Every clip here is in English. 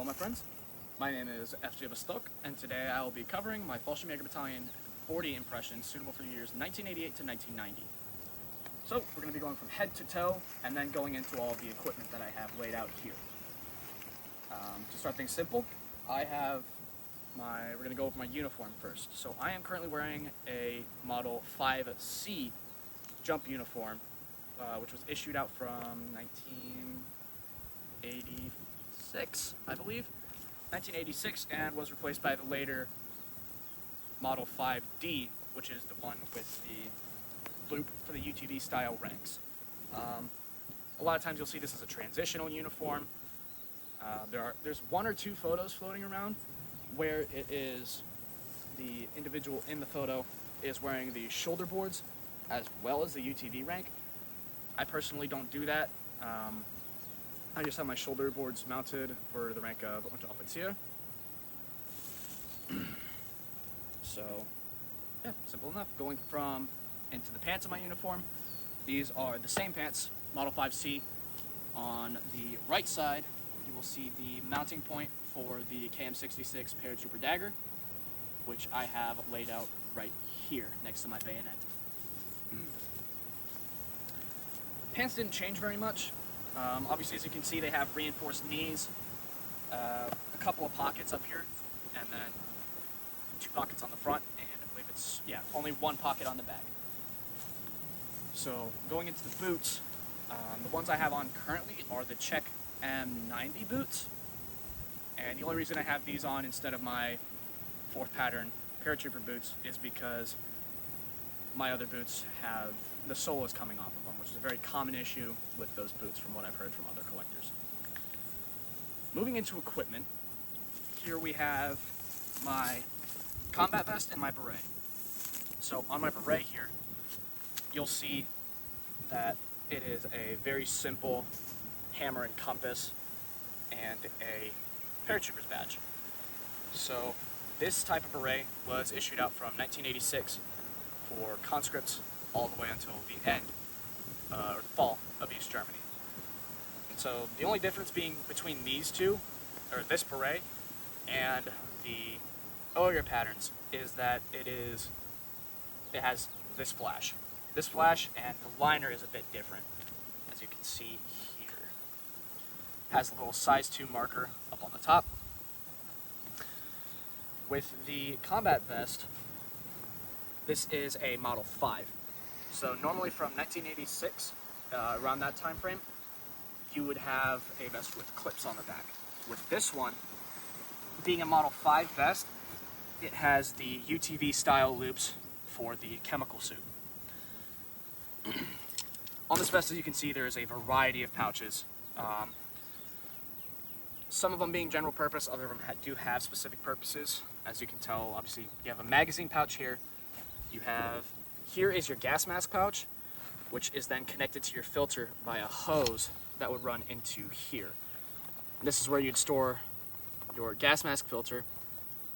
Hello my friends, my name is FJB, and today I will be covering my Fallschirmjäger Battalion 40 impressions suitable for the years 1988 to 1990. So we're going to be going from head to toe and then going into all the equipment that I have laid out here. To start things simple, we're going to go over my uniform first. So I am currently wearing a Model 5C jump uniform, which was issued out from 1986, I believe. 1986, and was replaced by the later Model 5D, which is the one with the loop for the UTV style ranks. A lot of times you'll see this as a transitional uniform. There's one or two photos floating around where it is the individual in the photo is wearing the shoulder boards as well as the UTV rank. I personally don't do that. I just have my shoulder boards mounted for the rank of Unteroffizier. So, yeah, simple enough. Going into the pants of my uniform, these are the same pants, Model 5C. On the right side, you will see the mounting point for the KM66 Paratrooper dagger, which I have laid out right here next to my bayonet. Pants didn't change very much. Obviously, as you can see, they have reinforced knees, a couple of pockets up here, and then 2 pockets on the front, and I believe it's, only 1 pocket on the back. So, going into the boots, the ones I have on currently are the Czech M90 boots, and the only reason I have these on instead of my 4th pattern Paratrooper boots is because my other boots have the sole is coming off of them, which is a very common issue with those boots from what I've heard from other collectors. Moving into equipment, here we have my combat vest and my beret. So on my beret here, you'll see that it is a very simple hammer and compass and a paratrooper's badge. So this type of beret was issued out from 1986 for conscripts all the way until the end, or the fall of East Germany. And so the only difference being between these two, or this beret, and the earlier patterns is that it has this flash. This flash and the liner is a bit different, as you can see here. It has a little size 2 marker up on the top. With the combat vest, this is a Model 5. So normally from 1986, around that time frame, you would have a vest with clips on the back. With this one, being a Model 5 vest, it has the UTV style loops for the chemical suit. On this vest, as you can see, there is a variety of pouches. Some of them being general purpose, other of them do have specific purposes. As you can tell, obviously, you have a magazine pouch here. Here is your gas mask pouch, which is then connected to your filter by a hose that would run into here. And this is where you'd store your gas mask filter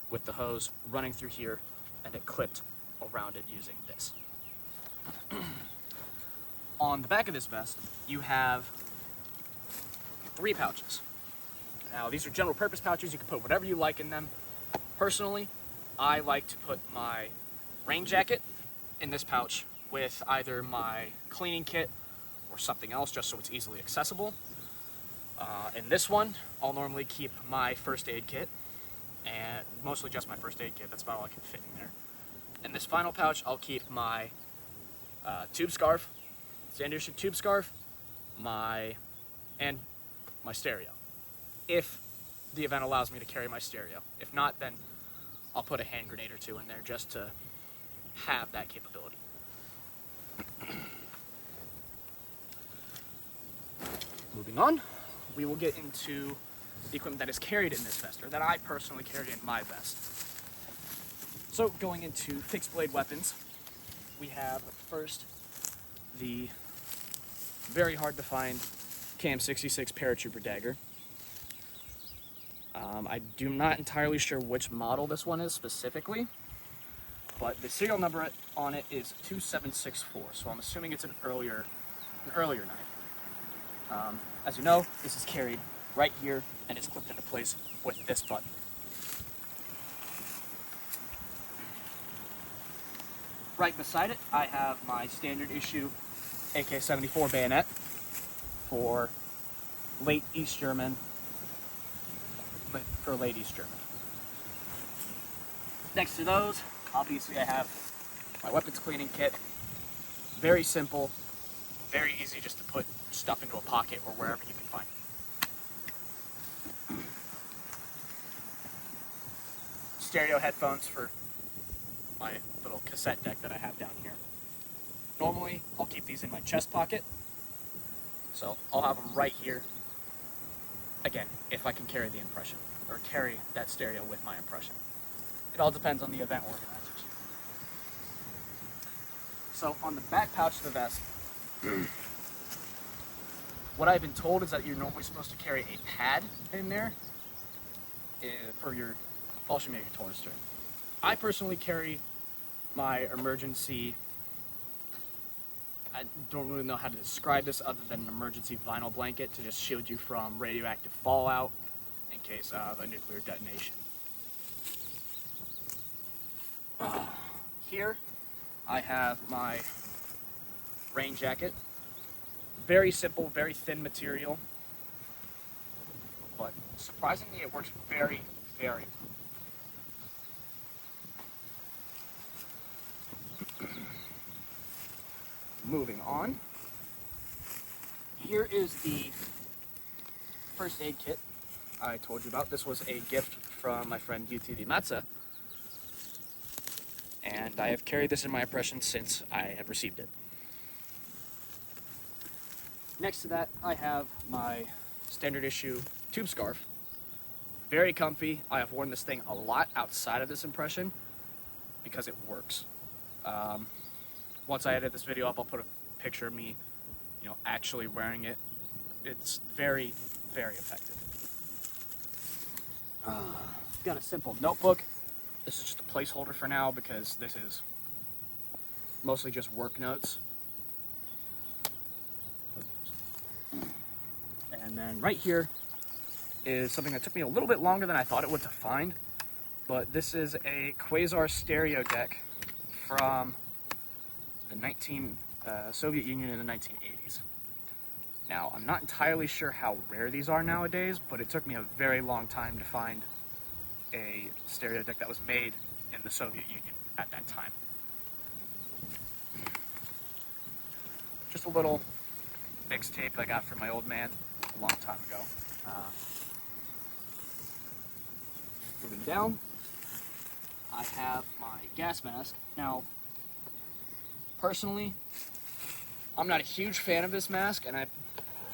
with the hose running through here and it clipped around it using this. On the back of this vest, you have 3 pouches. Now, these are general purpose pouches. You can put whatever you like in them. Personally, I like to put my rain jacket in this pouch with either my cleaning kit or something else, just so it's easily accessible. In this one, I'll normally keep my first aid kit, and mostly just my first aid kit. That's about all I can fit in there. In this final pouch, I'll keep my tube scarf, standard issue tube scarf, and my stereo, if the event allows me to carry my stereo. If not, then I'll put a hand grenade or 2 in there just to have that capability. Moving on, we will get into the equipment that is carried in this vest, or that I personally carry in my vest. So going into fixed blade weapons, we have first the very hard to find KM66 Paratrooper dagger. I'm not entirely sure which model this one is specifically, but the serial number on it is 2764, so I'm assuming it's an earlier knife. As you know, this is carried right here, and it's clipped into place with this button. Right beside it, I have my standard issue AK-74 bayonet for late East German. Next to those, obviously I have my weapons cleaning kit. Very simple, very easy just to put stuff into a pocket or wherever you can find it. Stereo headphones for my little cassette deck that I have down here. Normally, I'll keep these in my chest pocket, so I'll have them right here. Again, if I can carry the impression, or carry that stereo with my impression. It all depends on the event organizers. So on the back pouch of the vest, what I've been told is that you're normally supposed to carry a pad in there for your Fallschirm Major tornister. I personally carry my emergency, I don't really know how to describe this other than an emergency vinyl blanket to just shield you from radioactive fallout in case of a nuclear detonation. Here I have my rain jacket. Very simple, very thin material, but surprisingly it works very, very well. Moving on, here is the first aid kit I told you about. This was a gift from my friend UTV Matza, and I have carried this in my impression since I have received it. Next to that, I have my standard issue tube scarf. Very comfy. I have worn this thing a lot outside of this impression because it works. Once I edit this video up, I'll put a picture of me, actually wearing it. It's very, very effective. Got a simple notebook. This is just a placeholder for now because this is mostly just work notes. And then right here is something that took me a little bit longer than I thought it would to find, but this is a Quasar stereo deck from the Soviet Union in the 1980s. Now, I'm not entirely sure how rare these are nowadays, but it took me a very long time to find a stereo deck that was made in the Soviet Union at that time. Just a little mixtape I got from my old man a long time ago. Moving down, I have my gas mask. Now, personally, I'm not a huge fan of this mask, and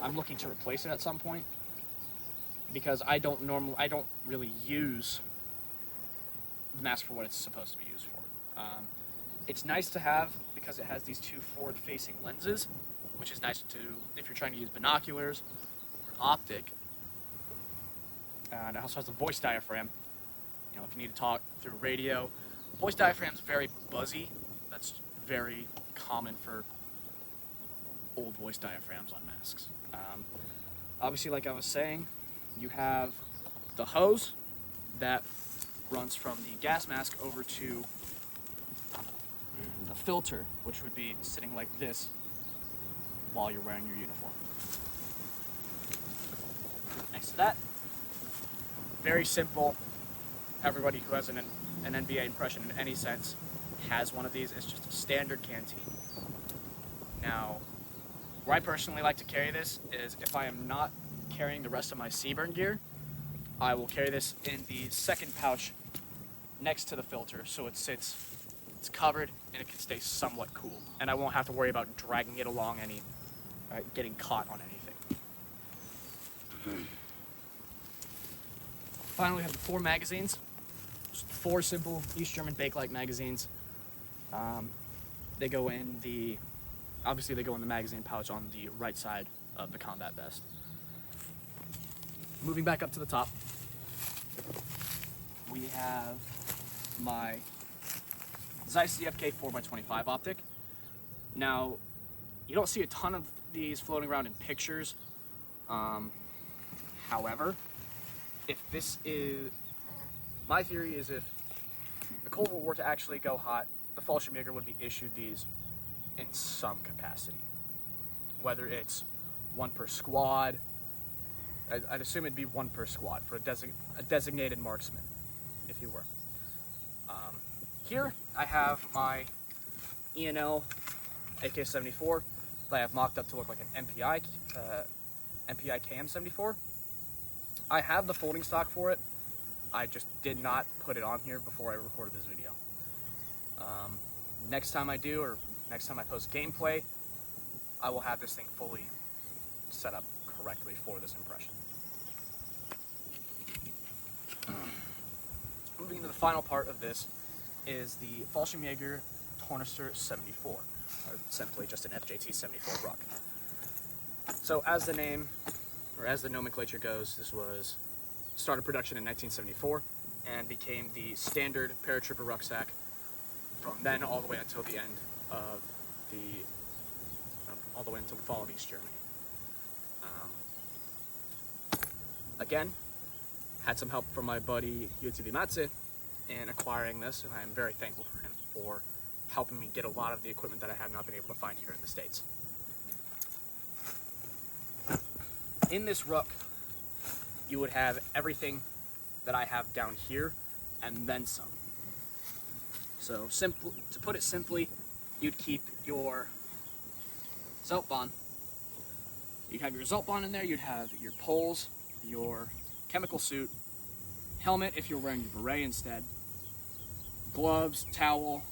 I'm looking to replace it at some point because I don't really use the mask for what it's supposed to be used for. It's nice to have because it has these two forward-facing lenses, which is nice to if you're trying to use binoculars or optic. And it also has a voice diaphragm. If you need to talk through radio, voice diaphragm's very buzzy. That's very common for old voice diaphragms on masks. Obviously, like I was saying, you have the hose that runs from the gas mask over to the filter, which would be sitting like this while you're wearing your uniform. Next to that, very simple. Everybody who has an NBA impression in any sense has one of these. It's just a standard canteen. Now, where I personally like to carry this is if I am not carrying the rest of my Seaburn gear, I will carry this in the second pouch next to the filter so it's covered and it can stay somewhat cool. And I won't have to worry about dragging it along getting caught on anything. Finally, we have the 4 magazines. Just 4 simple East German Bakelite magazines. They go in the magazine pouch on the right side of the combat vest. Moving back up to the top, we have my Zeiss CFK 4x25 optic. Now, you don't see a ton of these floating around in pictures. However, if this is, my theory is if the Cold War were to actually go hot, the Fallschirmjäger would be issued these in some capacity. Whether it's one per squad, I'd assume it'd be one per squad for a designated marksman, if you were. Here I have my E&L AK-74 that I have mocked up to look like an MPI KM-74. I have the folding stock for it. I just did not put it on here before I recorded this video. Next time I do, or next time I post gameplay, I will have this thing fully set up correctly for this impression. Moving into the final part of this is the Fallschirmjäger Tornister 74, or simply just an FJT 74 Ruck. So as the name, or as the nomenclature goes, this was started production in 1974 and became the standard paratrooper rucksack from then all the way until the end of all the way until the fall of East Germany. Again, had some help from my buddy UTV Matze in acquiring this, and I am very thankful for him for helping me get a lot of the equipment that I have not been able to find here in the States. In this ruck, you would have everything that I have down here and then some. So to put it simply, you'd keep your Zeltbahn. You'd have your Zeltbahn in there, you'd have your poles, your chemical suit, helmet if you're wearing your beret instead, gloves, towel,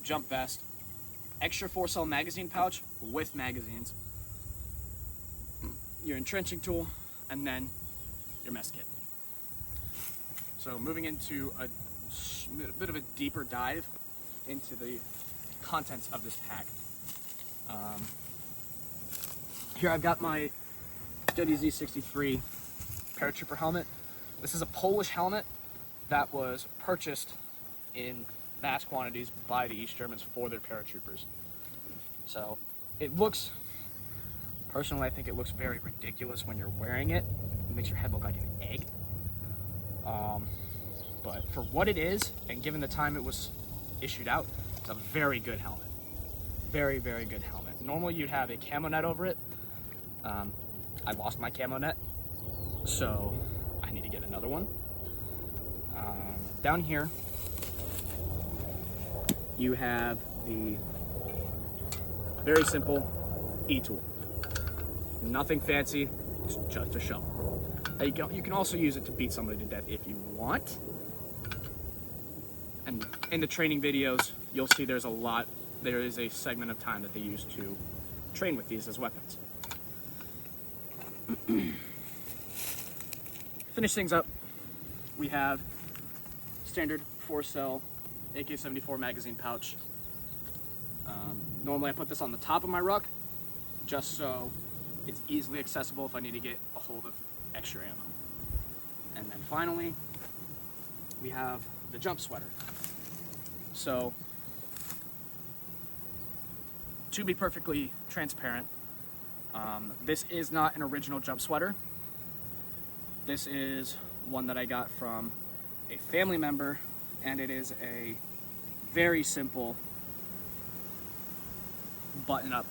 jump vest, extra 4-cell magazine pouch with magazines, your entrenching tool, and then your mess kit. So moving into a bit of a deeper dive into the contents of this pack. Here I've got my WZ-63 Paratrooper helmet. This is a Polish helmet that was purchased in vast quantities by the East Germans for their paratroopers. So it looks, personally I think it looks very ridiculous when you're wearing it. It makes your head look like an egg. But for what it is, and given the time it was issued out, it's a very good helmet. Very, very good helmet. Normally you'd have a camo net over it. I lost my camo net, so I need to get another one. Down here, you have the very simple E-tool. Nothing fancy, it's just a shovel. You can also use it to beat somebody to death if you want. And in the training videos, you'll see there is a segment of time that they use to train with these as weapons. Finish things up, we have standard 4-cell AK-74 magazine pouch. Normally I put this on the top of my ruck just so it's easily accessible if I need to get a hold of extra ammo. And then finally, we have the jump sweater. So, to be perfectly transparent, this is not an original jump sweater. This is one that I got from a family member, and it is a very simple button-up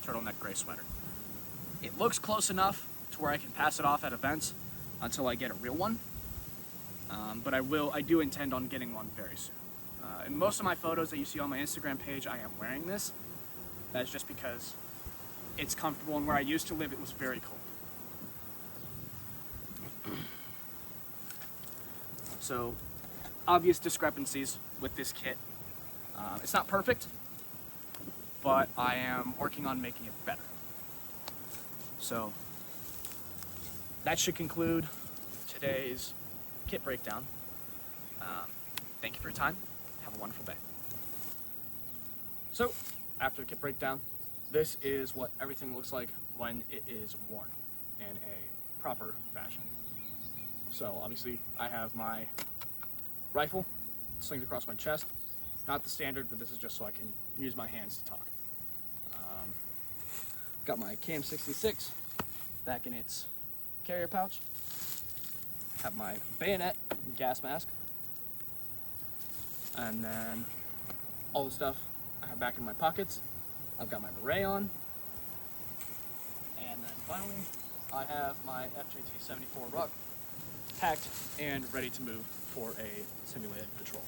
turtleneck gray sweater. It looks close enough to where I can pass it off at events until I get a real one, but I do intend on getting one very soon. In most of my photos that you see on my Instagram page, I am wearing this. That's just because it's comfortable, and where I used to live, it was very cold. So, obvious discrepancies with this kit. It's not perfect, but I am working on making it better. So, that should conclude today's kit breakdown. Thank you for your time. Have a wonderful day. So, after the kit breakdown, this is what everything looks like when it is worn in a proper fashion. So obviously I have my rifle slinged across my chest. Not the standard, but this is just so I can use my hands to talk. Got my KM66 back in its carrier pouch. Have my bayonet and gas mask. And then all the stuff I have back in my pockets. I've got my beret on. And then finally, I have my FJT-74 ruck packed and ready to move for a simulated patrol.